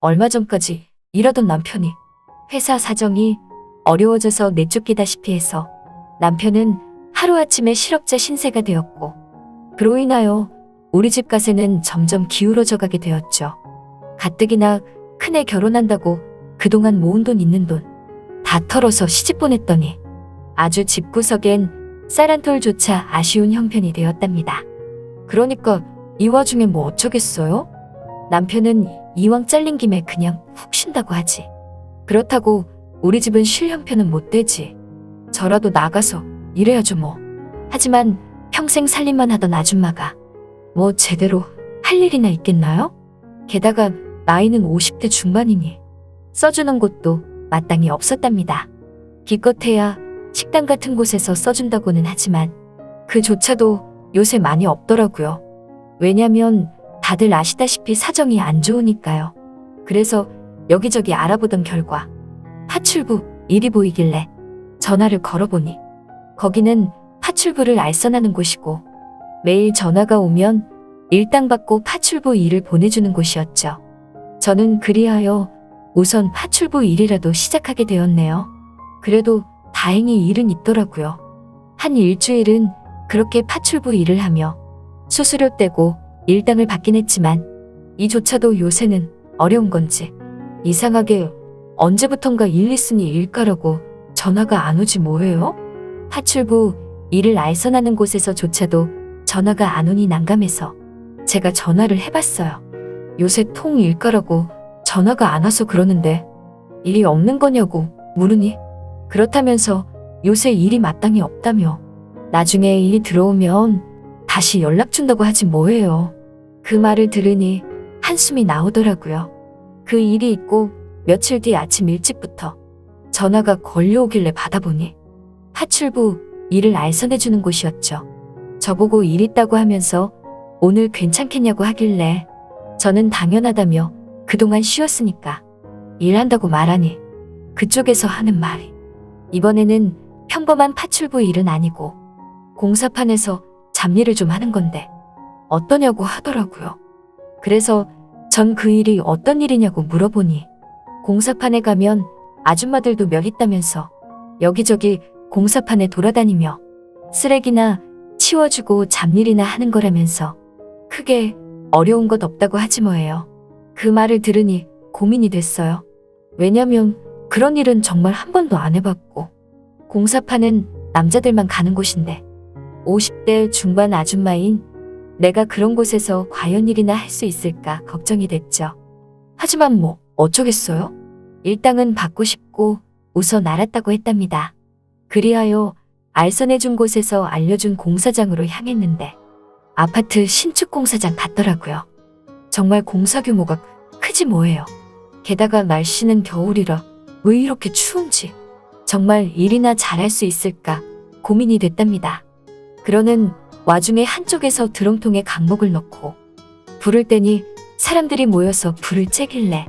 얼마 전까지 일하던 남편이 회사 사정이 어려워져서 내쫓기다시피 해서 남편은 하루아침에 실업자 신세가 되었고, 그로 인하여 우리 집 가세는 점점 기울어져 가게 되었죠. 가뜩이나 큰애 결혼한다고 그동안 모은 돈 있는 돈 다 털어서 시집 보냈더니 아주 집구석엔 쌀 한 톨조차 아쉬운 형편이 되었답니다. 그러니까 이 와중에 뭐 어쩌겠어요? 남편은 이왕 잘린 김에 그냥 훅 쉰다고 하지. 그렇다고 우리 집은 쉴 형편은 못 되지. 저라도 나가서 일해야죠 뭐. 하지만 평생 살림만 하던 아줌마가 뭐 제대로 할 일이나 있겠나요? 게다가 나이는 50대 중반이니 써주는 곳도 마땅히 없었답니다. 기껏해야 식당 같은 곳에서 써준다고는 하지만 그조차도 요새 많이 없더라고요. 왜냐면 다들 아시다시피 사정이 안 좋으니까요. 그래서 여기저기 알아보던 결과 파출부 일이 보이길래 전화를 걸어보니 거기는 파출부를 알선하는 곳이고 매일 전화가 오면 일당 받고 파출부 일을 보내주는 곳이었죠. 저는 그리하여 우선 파출부 일이라도 시작하게 되었네요. 그래도 다행히 일은 있더라고요. 한 일주일은 그렇게 파출부 일을 하며 수수료 떼고 일당을 받긴 했지만 이조차도 요새는 어려운 건지 이상하게 언제부턴가 일 있으니 일가라고 전화가 안 오지 뭐예요? 파출부 일을 알선하는 곳에서조차도 전화가 안 오니 난감해서 제가 전화를 해봤어요. 요새 통 일가라고 전화가 안 와서 그러는데 일이 없는 거냐고 물으니 그렇다면서 요새 일이 마땅히 없다며 나중에 일이 들어오면 다시 연락 준다고 하지 뭐예요. 그 말을 들으니 한숨이 나오더라고요. 그 일이 있고 며칠 뒤 아침 일찍부터 전화가 걸려오길래 받아보니 파출부 일을 알선해주는 곳이었죠. 저보고 일 있다고 하면서 오늘 괜찮겠냐고 하길래 저는 당연하다며 그동안 쉬었으니까 일한다고 말하니 그쪽에서 하는 말이 이번에는 평범한 파출부 일은 아니고 공사판에서 잡일을 좀 하는 건데 어떠냐고 하더라고요. 그래서 전 그 일이 어떤 일이냐고 물어보니 공사판에 가면 아줌마들도 몇 있다면서 여기저기 공사판에 돌아다니며 쓰레기나 치워주고 잡일이나 하는 거라면서 크게 어려운 것 없다고 하지 뭐예요. 그 말을 들으니 고민이 됐어요. 왜냐면 그런 일은 정말 한 번도 안 해봤고 공사판은 남자들만 가는 곳인데 50대 중반 아줌마인 내가 그런 곳에서 과연 일이나 할 수 있을까 걱정이 됐죠. 하지만 뭐 어쩌겠어요? 일당은 받고 싶고 우선 알았다고 했답니다. 그리하여 알선해준 곳에서 알려준 공사장으로 향했는데 아파트 신축 공사장 같더라고요. 정말 공사 규모가 크지 뭐예요. 게다가 날씨는 겨울이라 왜 이렇게 추운지 정말 일이나 잘할 수 있을까 고민이 됐답니다. 그러는 와중에 한쪽에서 드럼통에 강목을 넣고 불을 떼니 사람들이 모여서 불을 쬐길래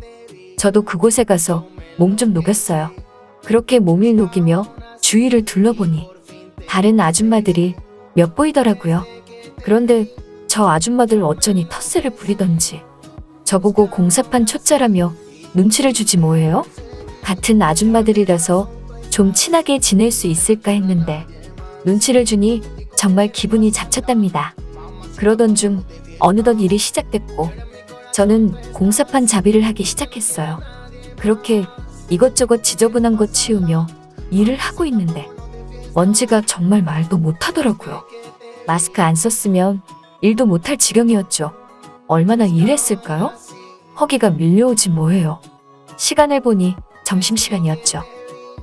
저도 그곳에 가서 몸 좀 녹였어요. 그렇게 몸을 녹이며 주위를 둘러보니 다른 아줌마들이 몇 보이더라고요. 그런데 저 아줌마들 어쩌니 텃세를 부리던지 저보고 공사판 초짜라며 눈치를 주지 뭐예요? 같은 아줌마들이라서 좀 친하게 지낼 수 있을까 했는데 눈치를 주니 정말 기분이 잡쳤답니다. 그러던 중 어느덧 일이 시작됐고 저는 공사판 잡이를 하기 시작했어요. 그렇게 이것저것 지저분한 것 치우며 일을 하고 있는데 먼지가 정말 말도 못하더라고요. 마스크 안 썼으면 일도 못할 지경이었죠. 얼마나 일했을까요? 허기가 밀려오지 뭐예요. 시간을 보니 점심시간이었죠.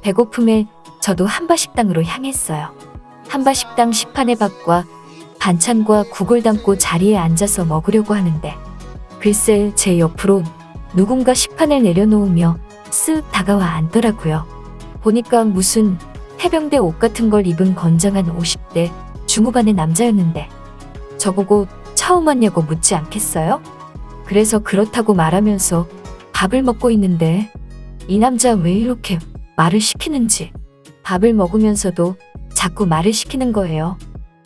배고픔에 저도 한바식당으로 향했어요. 한바식당 시판의 밥과 반찬과 국을 담고 자리에 앉아서 먹으려고 하는데 글쎄 제 옆으로 누군가 식판을 내려놓으며 쓱 다가와 앉더라고요. 보니까 무슨 해병대 옷 같은 걸 입은 건장한 50대 중후반의 남자였는데 저보고 처음 왔냐고 묻지 않겠어요? 그래서 그렇다고 말하면서 밥을 먹고 있는데 이 남자 왜 이렇게 말을 시키는지 밥을 먹으면서도 자꾸 말을 시키는 거예요.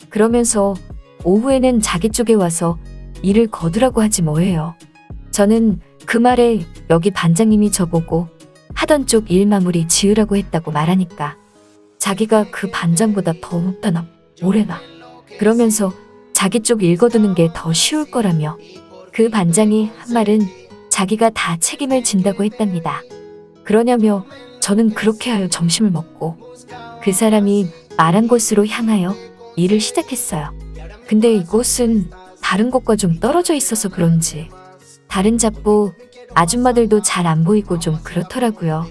그러면서 오후에는 자기 쪽에 와서 일을 거두라고 하지 뭐예요. 저는 그 말에 여기 반장님이 저보고 하던 쪽 일 마무리 지으라고 했다고 말하니까 자기가 그 반장보다 더 높다나 뭐래나 그러면서 자기 쪽 읽어두는 게 더 쉬울 거라며 그 반장이 한 말은 자기가 다 책임을 진다고 했답니다. 그러냐며 저는 그렇게 하여 점심을 먹고 그 사람이 말한 곳으로 향하여 일을 시작했어요. 근데 이곳은 다른 곳과 좀 떨어져 있어서 그런지 다른 잡부 아줌마들도 잘 안 보이고 좀 그렇더라고요.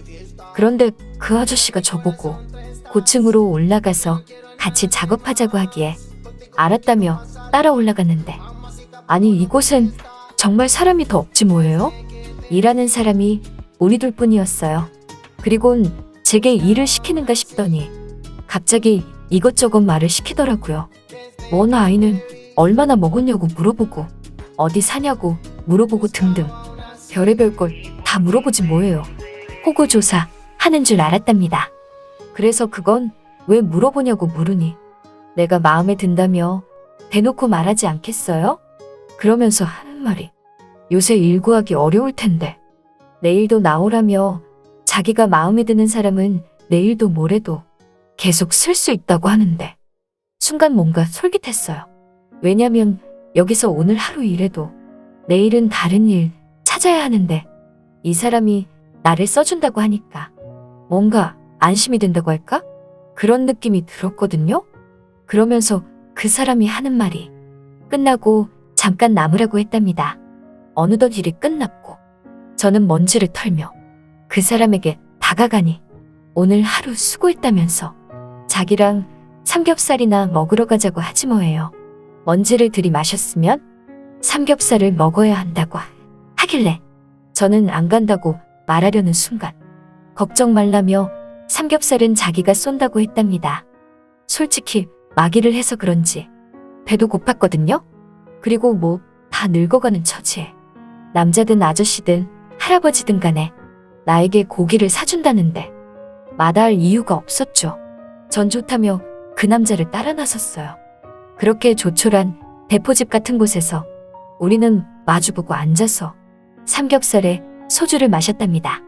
그런데 그 아저씨가 저보고 고층으로 올라가서 같이 작업하자고 하기에 알았다며 따라 올라갔는데 아니 이곳은 정말 사람이 더 없지 뭐예요? 일하는 사람이 우리 둘뿐이었어요. 그리곤 제게 일을 시키는가 싶더니 갑자기 이것저것 말을 시키더라고요. 뭔 아이는 얼마나 먹었냐고 물어보고 어디 사냐고 물어보고 등등 별의별 걸 다 물어보지 뭐예요. 호구조사 하는 줄 알았답니다. 그래서 그건 왜 물어보냐고 물으니 내가 마음에 든다며 대놓고 말하지 않겠어요? 그러면서 하는 말이 요새 일 구하기 어려울 텐데 내일도 나오라며 자기가 마음에 드는 사람은 내일도 모레도 계속 쓸 수 있다고 하는데 순간 뭔가 솔깃했어요. 왜냐면 여기서 오늘 하루 일해도 내일은 다른 일 찾아야 하는데 이 사람이 나를 써준다고 하니까 뭔가 안심이 된다고 할까? 그런 느낌이 들었거든요. 그러면서 그 사람이 하는 말이 끝나고 잠깐 남으라고 했답니다. 어느덧 일이 끝났고 저는 먼지를 털며 그 사람에게 다가가니 오늘 하루 수고했다면서 자기랑 삼겹살이나 먹으러 가자고 하지 뭐예요. 먼지를 들이마셨으면 삼겹살을 먹어야 한다고 하길래 저는 안 간다고 말하려는 순간 걱정 말라며 삼겹살은 자기가 쏜다고 했답니다. 솔직히 마기를 해서 그런지 배도 고팠거든요. 그리고 뭐 다 늙어가는 처지에 남자든 아저씨든 할아버지든 간에 나에게 고기를 사준다는데 마다할 이유가 없었죠. 전 좋다며 그 남자를 따라 나섰어요. 그렇게 조촐한 대포집 같은 곳에서 우리는 마주보고 앉아서 삼겹살에 소주를 마셨답니다.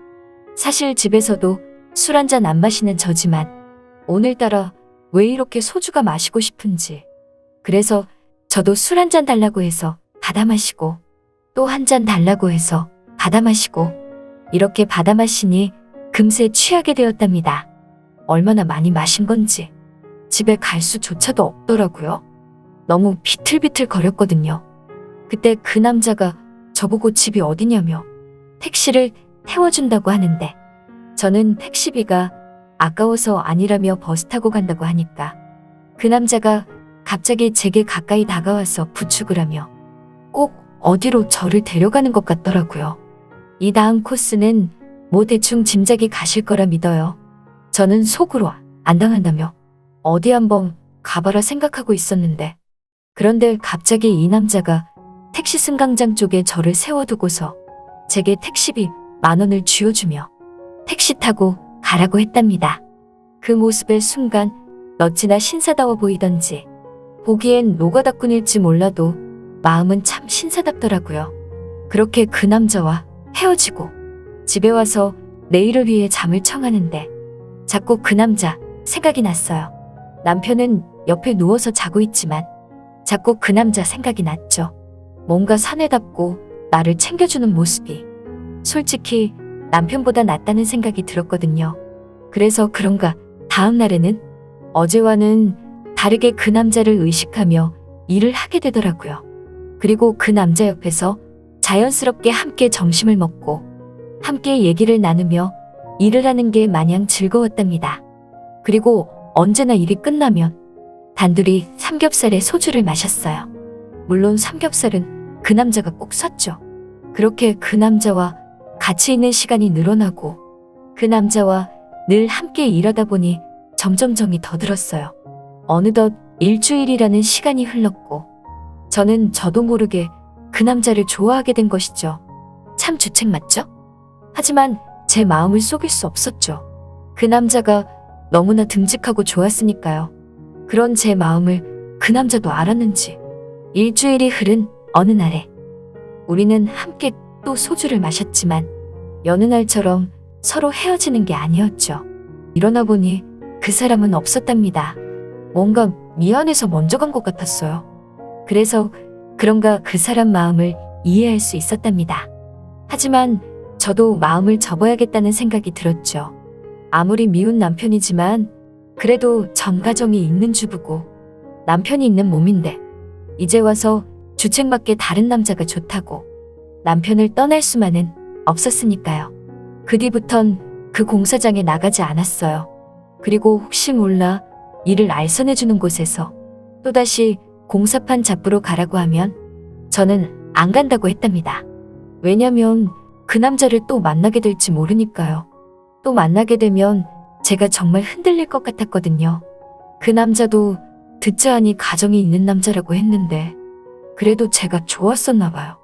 사실 집에서도 술 한잔 안 마시는 저지만 오늘따라 왜 이렇게 소주가 마시고 싶은지 그래서 저도 술 한잔 달라고 해서 받아 마시고 또 한 잔 달라고 해서 받아 마시고 이렇게 받아 마시니 금세 취하게 되었답니다. 얼마나 많이 마신 건지 집에 갈 수조차도 없더라고요. 너무 비틀비틀 거렸거든요. 그때 그 남자가 저보고 집이 어디냐며 택시를 태워준다고 하는데 저는 택시비가 아까워서 아니라며 버스 타고 간다고 하니까 그 남자가 갑자기 제게 가까이 다가와서 부축을 하며 꼭 어디로 저를 데려가는 것 같더라고요. 이 다음 코스는 뭐 대충 짐작이 가실 거라 믿어요. 저는 속으로 안 당한다며 어디 한번 가봐라 생각하고 있었는데 그런데 갑자기 이 남자가 택시 승강장 쪽에 저를 세워두고서 제게 택시비 10,000원을 쥐어주며 택시 타고 가라고 했답니다. 그 모습의 순간 어찌나 신사다워 보이던지 보기엔 노가다꾼일지 몰라도 마음은 참 신사답더라고요. 그렇게 그 남자와 헤어지고 집에 와서 내일을 위해 잠을 청하는데 자꾸 그 남자 생각이 났어요. 남편은 옆에 누워서 자고 있지만 자꾸 그 남자 생각이 났죠. 뭔가 사내답고 나를 챙겨주는 모습이 솔직히 남편보다 낫다는 생각이 들었거든요. 그래서 그런가 다음 날에는 어제와는 다르게 그 남자를 의식하며 일을 하게 되더라고요. 그리고 그 남자 옆에서 자연스럽게 함께 점심을 먹고 함께 얘기를 나누며 일을 하는 게 마냥 즐거웠답니다. 그리고 언제나 일이 끝나면 단둘이 삼겹살에 소주를 마셨어요. 물론 삼겹살은 그 남자가 꼭 샀죠. 그렇게 그 남자와 같이 있는 시간이 늘어나고 그 남자와 늘 함께 일하다 보니 점점 정이 더 들었어요. 어느덧 일주일이라는 시간이 흘렀고 저는 저도 모르게 그 남자를 좋아하게 된 것이죠. 참 주책 맞죠? 하지만 제 마음을 속일 수 없었죠. 그 남자가 너무나 듬직하고 좋았으니까요. 그런 제 마음을 그 남자도 알았는지 일주일이 흐른 어느 날에 우리는 함께 또 소주를 마셨지만 여느 날처럼 서로 헤어지는 게 아니었죠. 일어나 보니 그 사람은 없었답니다. 뭔가 미안해서 먼저 간 것 같았어요. 그래서 그런가 그 사람 마음을 이해할 수 있었답니다. 하지만 저도 마음을 접어야겠다는 생각이 들었죠. 아무리 미운 남편이지만 그래도 전 가정이 있는 주부고 남편이 있는 몸인데 이제 와서 주책맞게 다른 남자가 좋다고 남편을 떠날 수만은 없었으니까요. 그 뒤부턴 그 공사장에 나가지 않았어요. 그리고 혹시 몰라 일을 알선해주는 곳에서 또다시 공사판 잡부로 가라고 하면 저는 안 간다고 했답니다. 왜냐면 그 남자를 또 만나게 될지 모르니까요. 또 만나게 되면 제가 정말 흔들릴 것 같았거든요. 그 남자도 듣자 하니 가정이 있는 남자라고 했는데 그래도 제가 좋았었나 봐요.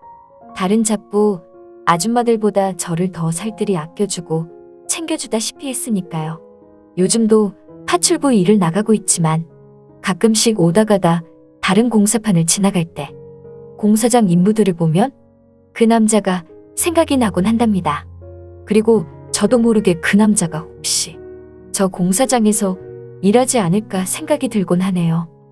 다른 잡부 아줌마들보다 저를 더 살뜰히 아껴주고 챙겨주다시피 했으니까요. 요즘도 파출부 일을 나가고 있지만 가끔씩 오다 가다 다른 공사판을 지나갈 때 공사장 인부들을 보면 그 남자가 생각이 나곤 한답니다. 그리고 저도 모르게 그 남자가 혹시 저 공사장에서 일하지 않을까 생각이 들곤 하네요.